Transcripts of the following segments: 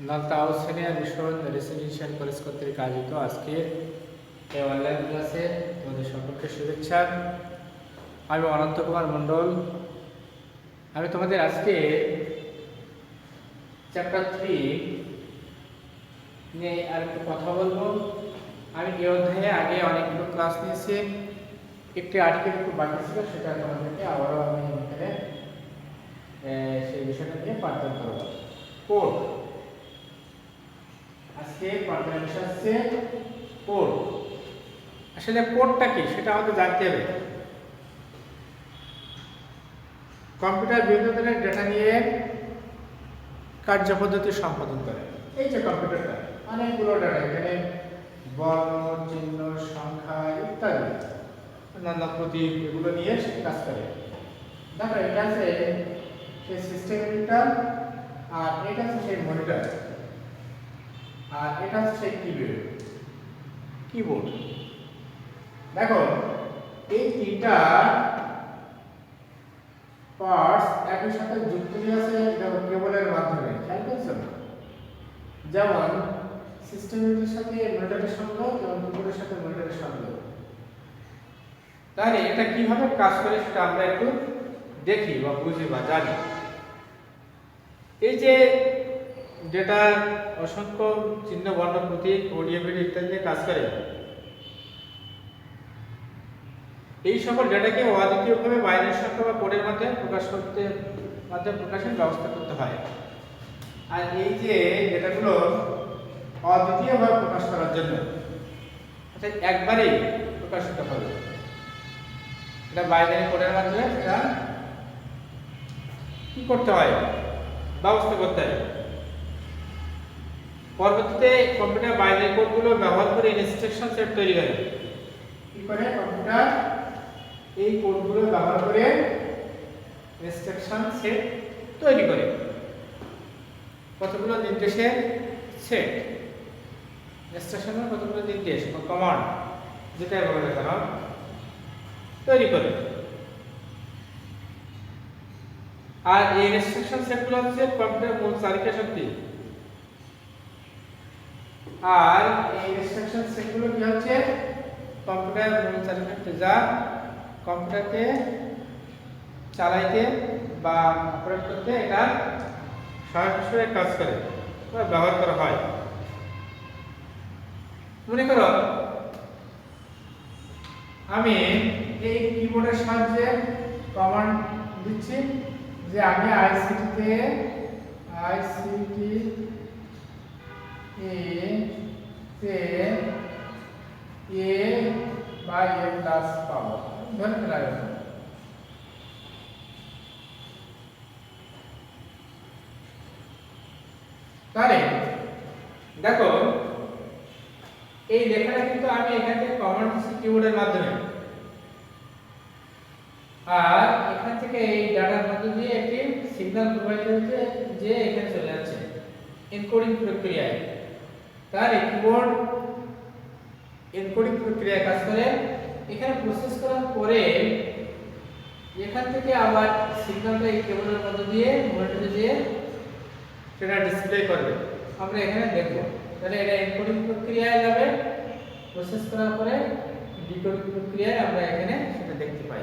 Nalta house senior mission residential college কর্তৃক আয়োজিত আজকের এই অনলাইন ক্লাসে তোমাদের সকলকে শুভেচ্ছা। আমি অনন্ত কুমার মণ্ডল। আমি তোমাদের আজকে চ্যাপ্টার 3 নিয়ে আর একটু কথা বলবো। আমি এই অধ্যায়ে আগে অনেকগুলো ক্লাস নিয়েছি, একটি আর্টিকেল একটু বাকি ছিল, সেটা তোমাদেরকে আবারও আমি এখানে সেই বিষয়টা নিয়ে পাঠদান করব। কোড আজকে পাঠদান বিষয় হচ্ছে কোড। আসলে কোডটা কি সেটা আমাদের জানতে হবে। কম্পিউটার বিভিন্ন ধরনের ডেটা নিয়ে কার্যপদ্ধতি সম্পাদন করে। এই যে কম্পিউটারটা অনেকগুলো ডেটা, এখানে বর্ণ, চিহ্ন, সংখ্যা ইত্যাদি অন্যান্য প্রতীক এগুলো নিয়ে সে কাজ করে। দেখো এটা আছে সেই সিস্টেম মনিটর, আর এটা হচ্ছে সেই মনিটর, আর এটা হচ্ছে সেই কিবোর্ড। দেখো এই তিনটা পার্টস একই সাথে যুক্ত হয়ে আছে কেবলের মাধ্যমে। খেয়াল করছো? যেমন সিস্টেমের সাথে মনিটরের সংযোগ এবং কিবোর্ডের সাথে মনিটরের সংযোগ। তাহলে এটা কিভাবে কাজ করে সেটা আমরা একটু দেখি বা বুঝি বা জানি। এই যে যেটা অসংখ্য চিহ্ন, বর্ণ, প্রতীক, অডিও ভিডিও ইত্যাদি কাজ করে, এই সকল ডেটাকে অদ্বিতীয়ভাবে বাইনারি সংখ্যা বা কোডের মাধ্যমে প্রকাশের ব্যবস্থা করতে হয়। আর এই যে ডেটাগুলো অদ্বিতীয়ভাবে প্রকাশ করার জন্য, অর্থাৎ একবারেই প্রকাশিত হবে, এটা বাইনারি কোডের মাধ্যমে সেটা কি করতে হয়, ব্যবস্থা করতে হয়। পরবর্তীতে কম্পিউটার বাইনারি কোডগুলো ব্যবহার করে ইনস্ট্রাকশন সেট তৈরি করে। কি করে কম্পিউটার এই কোডগুলো ব্যবহার করে ইনস্ট্রাকশন সেট তৈরি করে। কতগুলো নির্দেশের সেট, ইনস্ট্রাকশনের কতগুলো নির্দেশ বা কমান্ড যেটা বলে কেন তৈরি করে। আর এই ইনস্ট্রাকশন সেটগুলো হচ্ছে কম্পিউটার মূল চালিকা শক্তি। আর এই ইনস্ট্রাকশন সেটগুলো কি হচ্ছে কম্পিউটার মূল চালিকা শক্তি, যা কম্পিউটারকে চালাইতে বা অপারেট করতে এটা সহায়ক হিসেবে কাজ করে বা ব্যবহার করা হয়। মনে করো আমি এই কিবোর্ডের সাহায্যে কমান্ড দিচ্ছি যে আমি আইসিটি তে এ বা এ প্লাস পাবো, ধরে ফেলা গেল। তাহলে দেখো এই লেখাটা কিন্তু আমি এখান থেকে কমান্ড দিচ্ছি কিবোর্ডের মাধ্যমে, আর এখান থেকে এই ডাটার মধ্যে দিয়ে একটি সিগন্যাল প্রোভাইড হচ্ছে যে এখানে চলে যাচ্ছে এনকোডিং প্রক্রিয়ায়। তাহলে কিবোর্ড এনকোডিং প্রক্রিয়ায় কাজ করে। এখানে প্রসেস করার পরে এখান থেকে আবার সিগন্যালটা এই কিবোর্ডের মধ্যে দিয়ে মনিটরে দিয়ে সেটা ডিসপ্লে করবে। আমরা এখানে দেখব। তাহলে এটা এনকোডিং প্রক্রিয়ায় যাবে, প্রসেস করার পরে ডিকোডিং প্রক্রিয়ায় আমরা এখানে সেটা দেখতে পাই।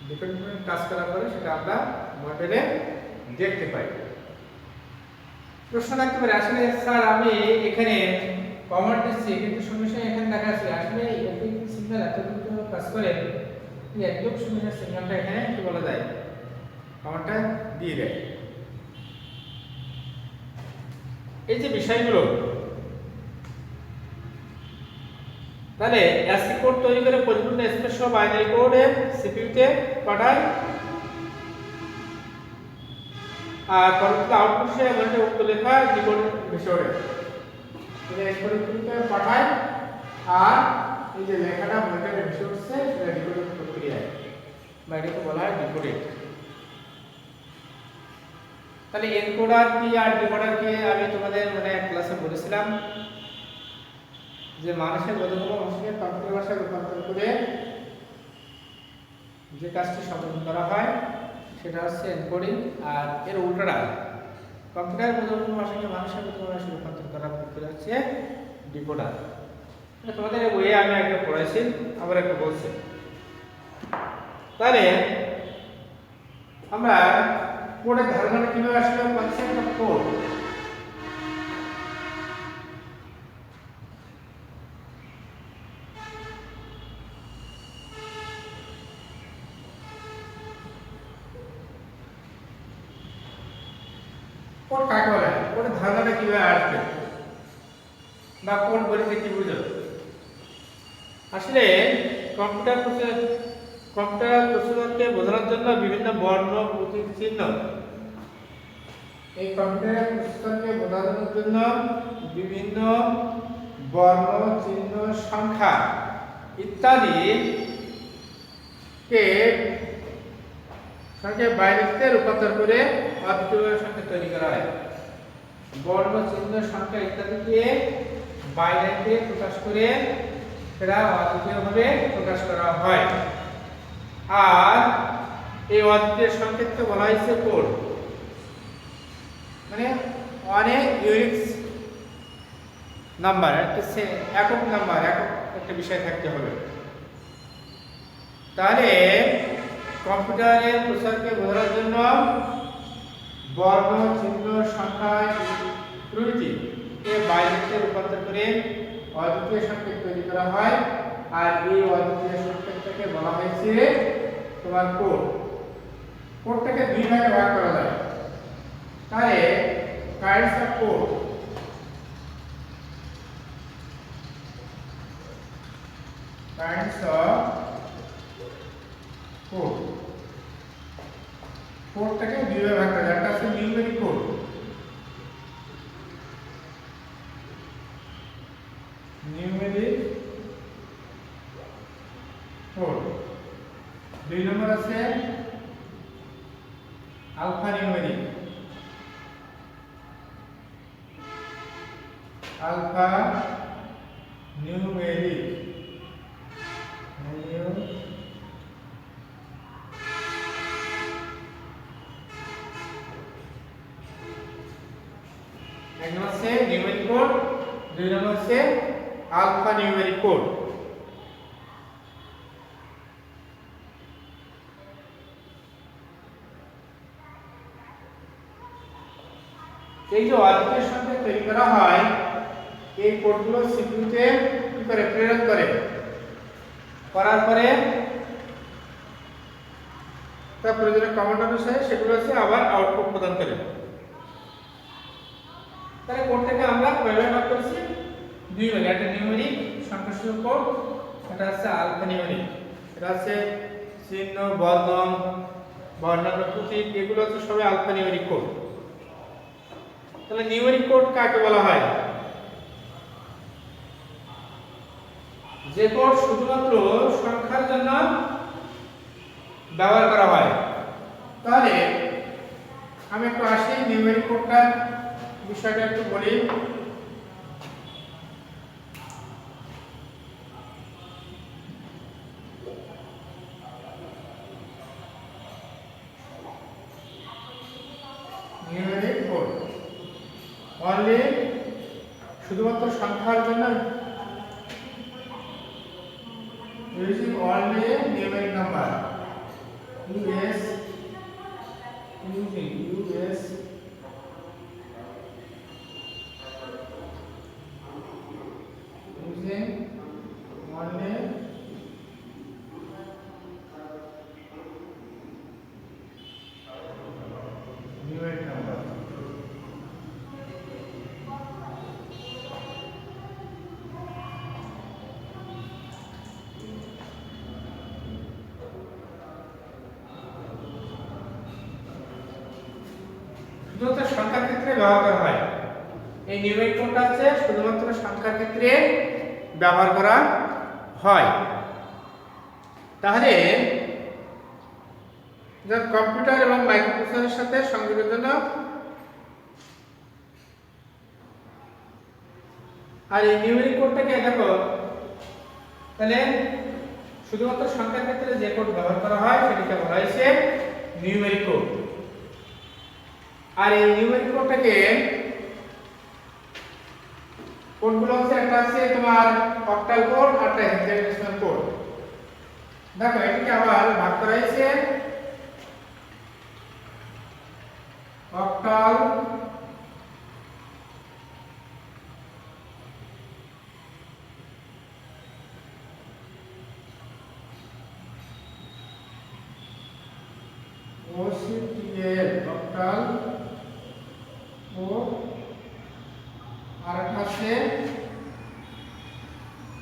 ডিকোডিং কাজ করার পরে সেটা আমরা মনিটরে দেখতে পাই। প্রশ্ন থাকতে পারে, আসলে স্যার আমি এখানে কমান্ড দিচ্ছি কিন্তু সঙ্গে সঙ্গে এখানে দেখাচ্ছে আসলে একটি সিগন্যাল এত দ্রুত কাজ করে যে একদম সঙ্গে সঙ্গে সিগন্যালটা এখানে কি বলা যায় কমান্ডটা দিয়ে দেয়। এই যে বিষয়গুলো, তাহলে এসি কোড তৈরি করে পরিপূর্ণ স্পেস সহ বাইনারি কোড সিপিইউতে পাঠায়, আর পরবর্তীতে আউটপুট সে মানে উক্ত লেখা ডিকোড ভেসে এটা এনকোডিংতে পাঠায়, আর এই যে লেখাটা মনিটরে ভেসে উঠছে সেটা ডিকোডিং প্রক্রিয়ায় বা এটাকে বলা হয় ডিকোডিং। তাহলে এনকোডার কি আর ডিকোডার কি আমি তোমাদের ক্লাসে বলেছিলাম যে মানুষের বোধগম্য ভাষাকে কম্পিউটার ভাষায় রূপান্তর করে যে কাজটি সম্পাদন করা হয় সেটা হচ্ছে এনকোডিং, আর এর উল্টোটা কম্পিউটার বোঝাপড়া ভাষাকে মানুষের বোঝাপড়া ভাষায় রূপান্তর করার প্রক্রিয়া হচ্ছে ডিকোডার। তোমাদের এই বইয়ে আমি একটা পড়াইছি, আবার একটা বলছি। তাহলে আমরা কোডের ধারণাটা কিভাবে আসলে কনসেপ্ট অফ কোড। কোড কাকে বলে, কোডের ধারণাটা কিভাবে আসবে বা কোড বলতে কি বুঝো। আসলে কম্পিউটার প্রসেসরকে বোঝানোর জন্য বিভিন্ন বর্ণ, প্রতীক, চিহ্ন, এই কম্পিউটার প্রসেসরকে বোঝানোর জন্য বিভিন্ন বর্ণ, চিহ্ন, সংখ্যা ইত্যাদি কে সংখ্যা বাইনারিতে রূপান্তর করে অদ্বিতীয় সংখ্যা তৈরি করা হয়। বর্ণ, চিহ্ন, সংখ্যা ইত্যাদিকে বাইনারিতে প্রকাশ করে সেটা অদ্বিতীয়ভাবে প্রকাশ করা হয়। আর এই অদ্বিতীয় সংকেতকে বলা হয়েছে কোড, মানে অনেক ইউনিক্স নাম্বার, একক নাম্বার, একক একটা বিষয় থাকতে হবে। তাহলে কম্পিউটারের প্রসেসরকে বোঝানোর জন্য বর্ণ, চিহ্ন, সংখ্যা প্রভৃতি কে বাইনারিতে রূপান্তর করে অদ্বিতীয় সংকেত তৈরি করা হয়। আর এই অদ্বিতীয় সংকেতটাকে বলা হয়েছে তোমার কোড। কোডটাকে দুই ভাগে ভাগ করা যায়। তাহলে কাইন্ডস অফ কোড, কোডটাকে দুই ভাগে ভাগ করা যায়। একটা আছে নিউমেরিক কোড, দুই নম্বর আছে আলফা নিউমেরিক, এক নম্বর আছে নিউমেরিক কোড, দুই নম্বর আছে আলফা নিউমেরিক কোড। এই যে অদ্বিতীয় সংকেত তৈরি করা হয়, এই কোডগুলো সিপিইউতে কি করে প্রেরণ করে, করার পরে তার প্রয়োজনীয় কমান্ড অনুসারে সেগুলো হচ্ছে আবার আউটপুট প্রদান করে। তাহলে কোডটাকে আমরা কয়ভাবে ভাগ করেছি, দুই ভাগে। একটা নিউমেরিক সংখ্যাসূচক কোড, এটা হচ্ছে আলফা নিউমেরিক। এটা হচ্ছে চিহ্ন, বর্ণ, প্রতীক, এগুলো হচ্ছে সবই আলফা নিউমেরিক কোড। তাহলে নিউমেরিক কোড কাকে বলা হয়, যে কোড শুধুমাত্র সংখ্যার জন্য ব্যবহার করা হয়। তাহলে আমি একটু আসি নিউমেরিক কোডটার বিষয়টা একটু বলি। নিউমেরিক কোড অনলি শুধুমাত্র সংখ্যার জন্য, using only numeric number, using only numeric number. শুধুমাত্র সংখ্যার ক্ষেত্রে ব্যবহার করা হয়। এই নিউমেরিক কোডটা হচ্ছে শুধুমাত্র সংখ্যার ক্ষেত্রে ব্যবহার করা হয়। তাহলে যখন কম্পিউটার এবং মাইক্রোপ্রসেসরের সাথে সংযোগের জন্য, আর এই নিউমেরিক কোডটাকে দেখো, তাহলে শুধুমাত্র সংখ্যার ক্ষেত্রে যে কোড ব্যবহার করা হয় সেটাকে বলা হয়েছে নিউমেরিক কোড। আর এই নিউমেরিক কোডটাকে কোডগুলো হচ্ছে একটা আছে তোমার অক্টাল কোড আর একটা হেক্সাডেসিমাল কোড। দেখো এটাকে আবার ভাগ করা হয়েছে অক্টাল OCTL অক্টাল ও আর একটা আছে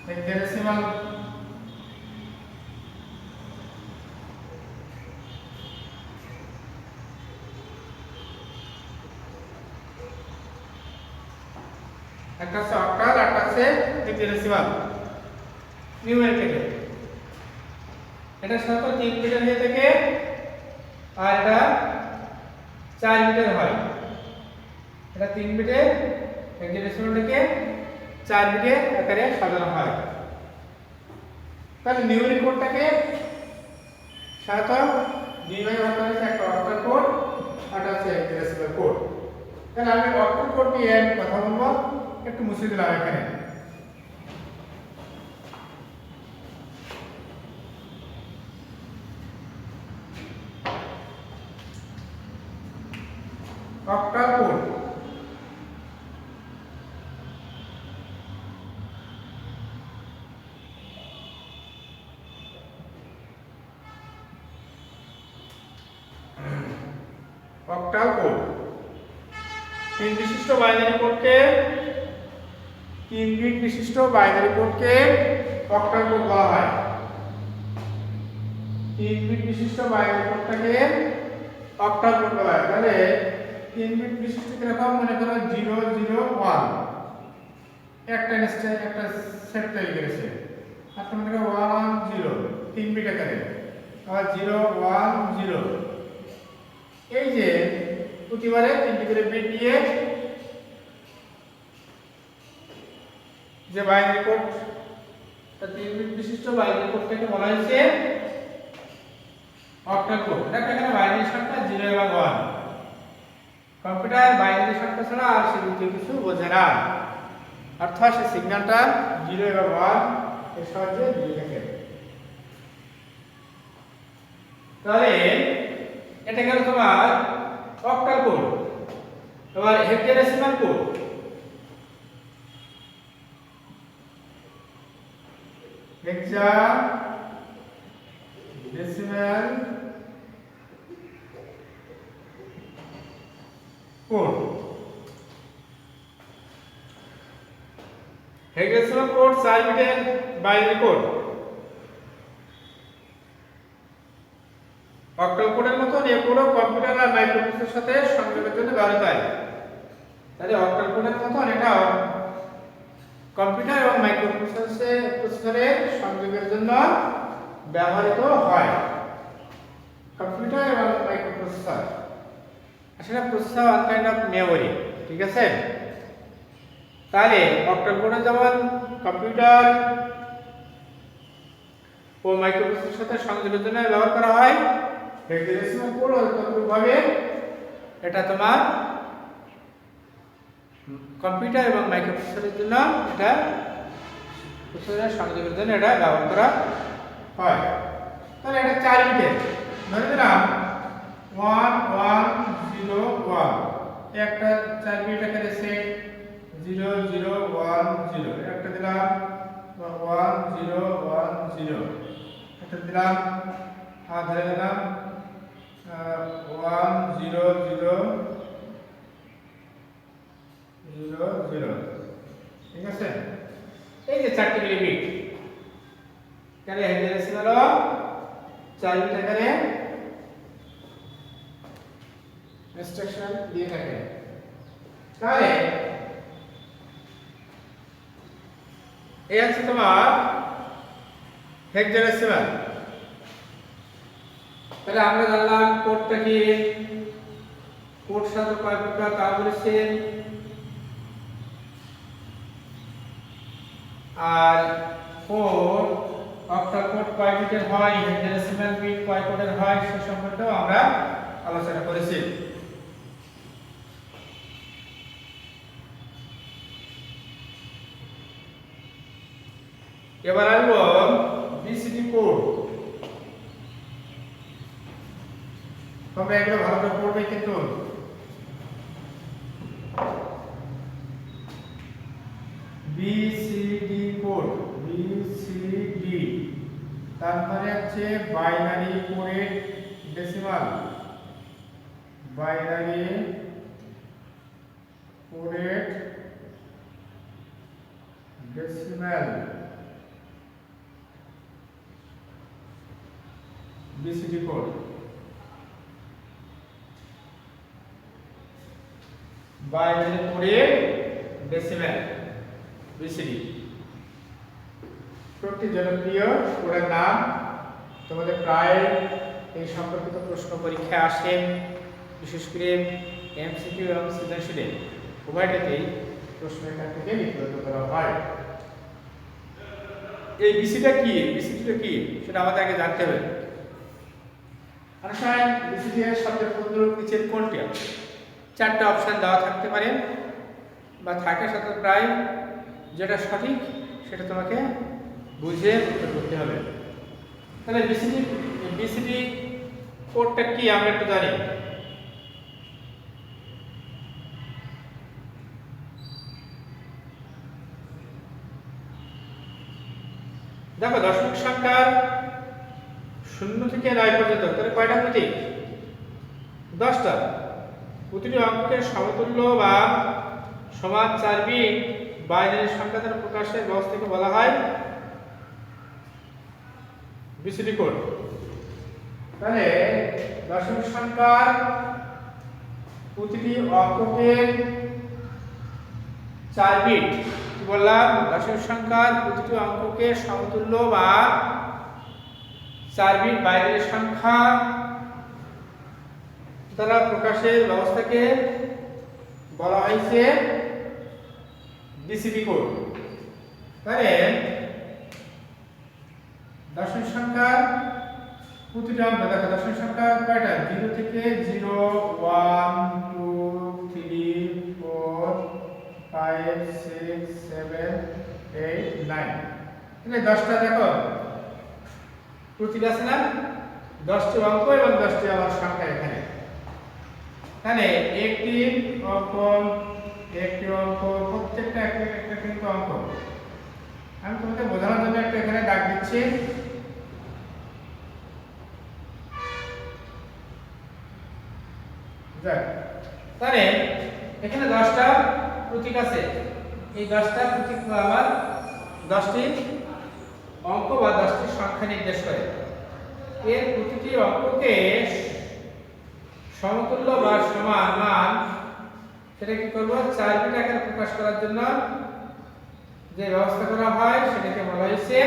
হেক্সাডেসিমাল একটা আছে অক্টাল আর একটা আছে হেক্সাডেসিমাল নিউমেরিক। এটা সাধারণত 3 বিটের হয়ে থাকে আর এটা 4 বিটের হয়। এটা 3 বিটের হেক্সাডেসিমালটাকে 4 বিটের আকারে সাজানো হয়। তাহলে নিউমেরিক কোডটাকে সাধারণত দুই ভাগে ভাগ করা হয়েছে, একটা অক্টাল কোড আর একটা হচ্ছে হেক্সাডেসিমাল কোড। তাহলে আমি অক্টাল কোড নিয়ে কথা বলবো, একটু মুছে দিলাম এখানে। অক্টাল কোড অক্টাল কোড 3 বিশিষ্ট বাইনারি কোডকে 3 বিট বিশিষ্ট বাইনারি কোডকে অক্টাল কোড বলা হয়। 3 বিট বিশিষ্ট বাইনারি কোডটাকে অক্টাল কোড বলা হয়। তাহলে 3 বিট বিশিষ্ট কিরকম, মনে করো 0 0 1 একটা সেট তৈরি করেছে, আর মনে করো 1 0 3 বিট আকারে, আবার 0 1 0। এই যে প্রতিবারে 3টি করে বিট দিয়ে যে বাইনারি কোড, 3 বিট বিশিষ্ট বাইনারি কোডটাকে বলা হয়েছে অক্টাল কোড। দেখো এখানে বাইনারি সংখ্যা 0 এবং 1। কম্পিউটার বাইনারি সংখ্যা ছাড়া আর সে দ্বিতীয় কিছু বোঝে না, অর্থাৎ সে সিগন্যালটা 0 এবং 1 এর সাহায্যে দিয়ে থাকে। তাহলে এটা গেল তোমার অক্টাল কোড। এবার hexadecimal code. Hexadecimal code. Hexadecimal code 4 বিটের বাইনারি কোড। অক্টাল কোডের মতন এই কোডও কম্পিউটার আর মাইক্রোপ্রসেসরের সাথে সংযোগের জন্য ব্যবহৃত হয়। তাহলে অক্টাল কোডের মতন এটাও কম্পিউটার এবং মাইক্রোপ্রসেসরের সংযোগের জন্য ব্যবহৃত হয়। কম্পিউটার এবং মাইক্রোপ্রসেসর আসলে processor one kind of memory, ঠিক আছে? তাহলে অক্টাল কোডে যেমন কম্পিউটার ও মাইক্রোপ্রসেসরের সাথে সংযোগের জন্য ব্যবহার করা হয়, হেক্সাডেসিমাল কোড তদ্রূপভাবে এটা তোমার কম্পিউটার এবং মাইক্রোপ্রসেসরের জন্য এটা প্রসেসরের সংযোগের জন্য এটা ব্যবহার করা হয়। তাহলে এটা 4 বিটের, ধরে দিলাম 1 1 0 1, একটা 4 বিট আকারে সেট 0 0 1 0, একটা দিলাম 1 0 1 0, একটা দিলাম আর ধরে দিলাম 1 0 0 0 0, ঠিক আছে? এই যে 4টি বিট, তাহলে হেক্সাডেসিমাল 4 বিট আকারে ইনস্ট্রাকশন দিয়ে থাকে। তাহলে এই আছে তোমার হেক্সাডেসিমাল। তাহলে আমরা জানলাম কোডটা কি, কোড সাথে কয় প্রকার তা বলেছে, আর কোড অক্টাল কোড কয় বিটের হয়, হেক্সাডেসিমাল বিট কয় কোডের হয় সে সম্পর্কেও আমরা আলোচনা করেছি। এবার আসবো বিসিডি কোড। তোমরা এগুলো ভালো করে পড়বে কিন্তু। বিসিডি কোড, বিসিডি তারপরে হচ্ছে binary coded decimal, binary coded decimal, BCD code. Binary coded decimal, BCD একটি জনপ্রিয় কোডের নাম। তোমাদের প্রায় এই সম্পর্কিত প্রশ্ন পরীক্ষায় আসে, বিশেষ করে এমসিকিউ এবং সৃজনশীলে উভয়টাতেই প্রশ্ন এখান থেকে নির্ধারিত করা হয়। এই বিসিটা কি, বিসিটা কি সেটা আমাদের আগে জানতে হবে। অনেক সময় বিসিডি এর শব্দের প্রতিরূপ নিচের কোনটা, চারটা অপশন দেওয়া থাকতে পারে বা থাকে, সাথে প্রায় যেটা সঠিক সেটা তোমাকে বুঝে উত্তর করতে হবে। তাহলে বিসিডি কোডটা কি আমরা একটু জানি। দেখো দশমিক সংখ্যার 0 থেকে 9 পর্যন্ত তাহলে কয়টা প্রতীক? 10টা। প্রতিটি অঙ্ককে সমতুল্য বা সমান 4 বিট বাইনারি সংখ্যা দ্বারা প্রকাশের ব্যবস্থাকে বলা হয় বিসিডি কোড। তাহলে দশমিক সংখ্যার প্রতিটি অঙ্ককে 4 বিট, কি বললাম, দশমিক সংখ্যার প্রতিটি অঙ্ককে সমতুল্য বা 4 বিট বাইনারি সংখ্যা দ্বারা প্রকাশের ব্যবস্থাকে বলা হয়েছে বিসিডি কোড। তাহলে দশমিক সংখ্যার প্রতিটি অঙ্ক, দেখো দশমিক সংখ্যা কয়টা? 0 থেকে 0, 1, 2, 3, 4, 5, 6, 7, 8, 9। তাহলে 10টা দেখো প্রতীক আছে না, 10টি অঙ্ক এবং 10টি আবার সংখ্যা এখানে। তাহলে একটি অঙ্ক, একটি অঙ্ক, প্রত্যেকটা একটা কিন্তু অঙ্ক। আমি তোমাদের বোঝানোর জন্য একটা এখানে দাগ দিচ্ছি। তাহলে এখানে 10টা প্রতীক আছে, এই 10টা প্রতীক আবার 10টি অঙ্ক বা 10টি সংখ্যা নির্দেশ করে। এর প্রতিটি অঙ্ককে সমতুল্য বা সমান মান সেটা কি করব, 4 বিট আকারে প্রকাশ করার জন্য যে ব্যবস্থা করা হয় সেটাকে বলা হয়েছে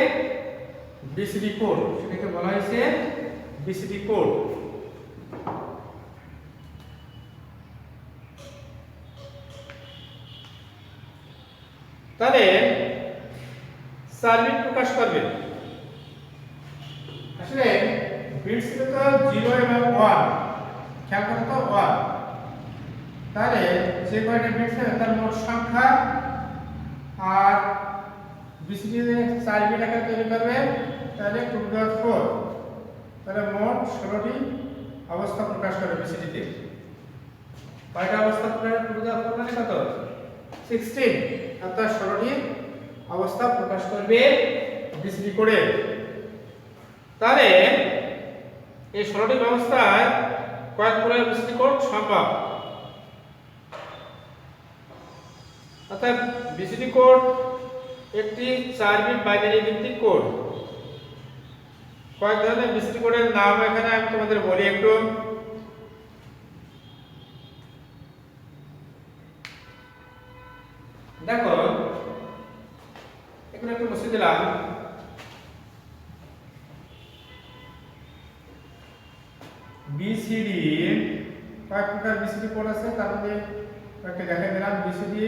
বিসিডি কোড, সেটাকে বলা হয়েছে বিসিডি কোড। তাহলে 4 বিট প্রকাশ করবে। আসলে বিটস ছিল তো 0 এবং 1, খেয়াল করো তো 1। তাহলে যে কয়টা বিটস আছে তার মোট সংখ্যা, আর বিসিডি 4 বিট আকারে তৈরি করবে, তাহলে 2/4, তাহলে মোট 16টি অবস্থা প্রকাশ করবে বিসিডিতে। কয়টা অবস্থা প্রকাশ? 2/4 মানে কত? 16, অর্থাৎ 16টি অবস্থা প্রকাশ করবে বিসিডি কোডে। তাহলে এই 16টি ব্যবস্থায় কয়েক প্রকার বিসিডি কোড সম্ভব। অর্থাৎ বিসিডি কোড একটি 4 বিট বাইনারি ভিত্তিক কোড। কয়েক ধরনের বিসিডি কোডের নাম এখানে আমি তোমাদের বলি একটু। দেখো এখানে একটু মুছে দিলাম। বিসিডি কয়েক প্রকার বিসিডি কোড আছে, তার মধ্যে কয়েকটা দেখাই দিলাম। বিসিডি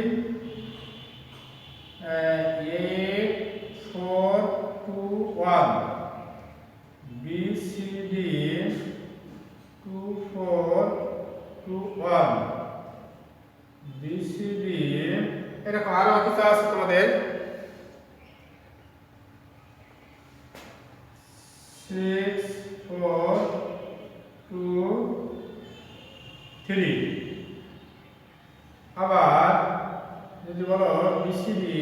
8, 4, 2, 1, বিসিডি 2, 4, 2, 1, বিসিডি এরকম আরো কিছু আছে তোমাদের। 3। আবার যদি বলো বিসিডি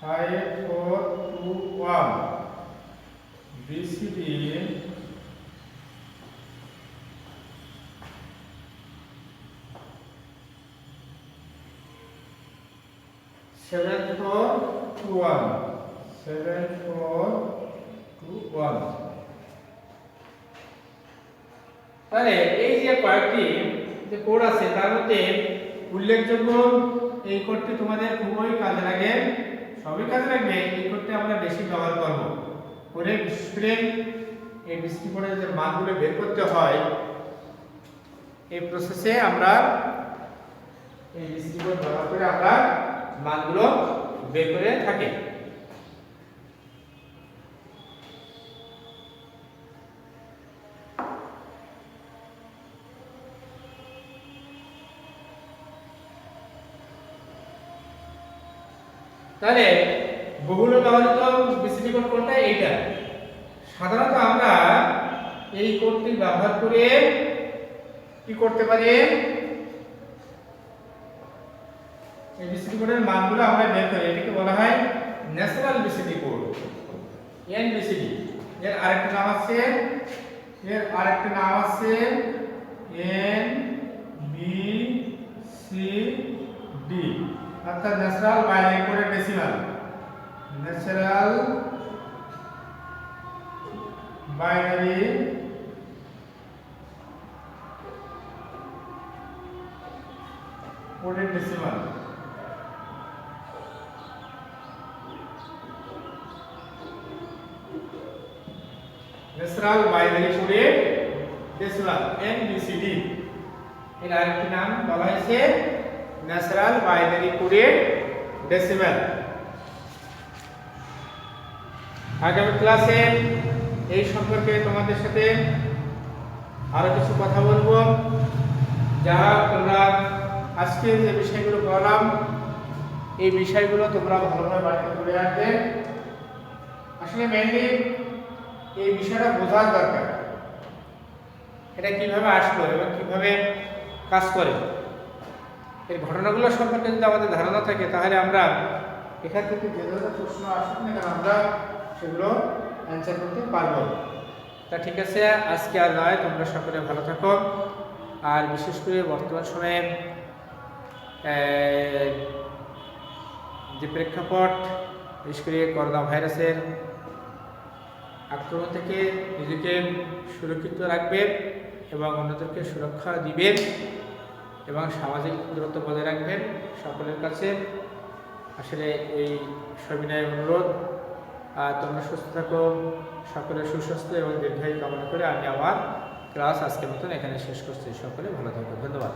5 4 2 1 BCD 7 4 2 1 7 4 2 1। তাহলে এই যে কয়েকটি যে কোড আছে তার মধ্যে উল্লেখযোগ্য এই কোডটি তোমাদের খুবই কাজে লাগে, সবই কাজে লাগবে। এই কোডটি আমরা বেশি ব্যবহার করব করে, বিশেষ করে এই বিসিডি কোডের যে মানগুলো বের করতে হয় এই প্রসেসে আমরা এই বিসিডি কোড ব্যবহার করে আমরা মানগুলো বের করে থাকি। তাহলে বহুল ব্যবহৃত বিসিডি কোড কোনটা? এইটা। সাধারণত আমরা এই কোডটি ব্যবহার করে কি করতে পারি, এই বিসিডি কোডের মানগুলো আমরা বের করি। এটাকে বলা হয় ন্যাচারাল বিসিডি কোড, এনবিসিডি। এর আরেকটা নাম আছে এনবিসিডি, অর্থাৎ ন্যাচারাল বাইনারি কোডের ডেসিমাল। ন্যাচারাল বাইনারি কোডের ডেসিমাল। ন্যাচারাল বাইনারি কোডের ডেসিমাল এনবিসিডি। এর আরেকটি নাম বলা হয়েছে ন্যাচারাল বাইনারি কোডের ডেসিমাল। আগামী ক্লাসে এই সম্পর্কে তোমাদের সাথে আরো কিছু কথা বলবো, যা তোমরা আজকে যে বিষয়গুলো পড়ালাম এই বিষয়গুলো তোমরা ভালোভাবে বাড়িতে পড়ে রাখবে। আসলে মেইনলি এই বিষয়টা বোঝার দরকার, এটা কিভাবে আসলো এবং কিভাবে কাজ করে। এই ঘটনাগুলো সম্পর্কে যদি আমাদের ধারণা থাকে তাহলে আমরা এখান থেকে যে ধরনের প্রশ্ন আসুক না কেন আমরা সেগুলো অ্যান্সার করতে পারবো। তা ঠিক আছে, আজকে আর নয়, তোমরা সকলে ভালো থাকো। আর বিশেষ করে বর্তমান সময়ে যে প্রেক্ষাপট, বিশেষ করে করোনা ভাইরাসের আক্রমণ থেকে নিজেকে সুরক্ষিত রাখবেন এবং অন্যদেরকে সুরক্ষা দিবেন এবং সামাজিক দূরত্ব বজায় রাখবেন সকলের কাছে। আসলে এই সবিনয় অনুরোধ। তোমরা সুস্থ থাকো, সকলের সুস্বাস্থ্য এবং দীর্ঘায়ু কামনা করে আমি আমার ক্লাস আজকের মতন এখানে শেষ করছি। সকলে ভালো থাকো, ধন্যবাদ।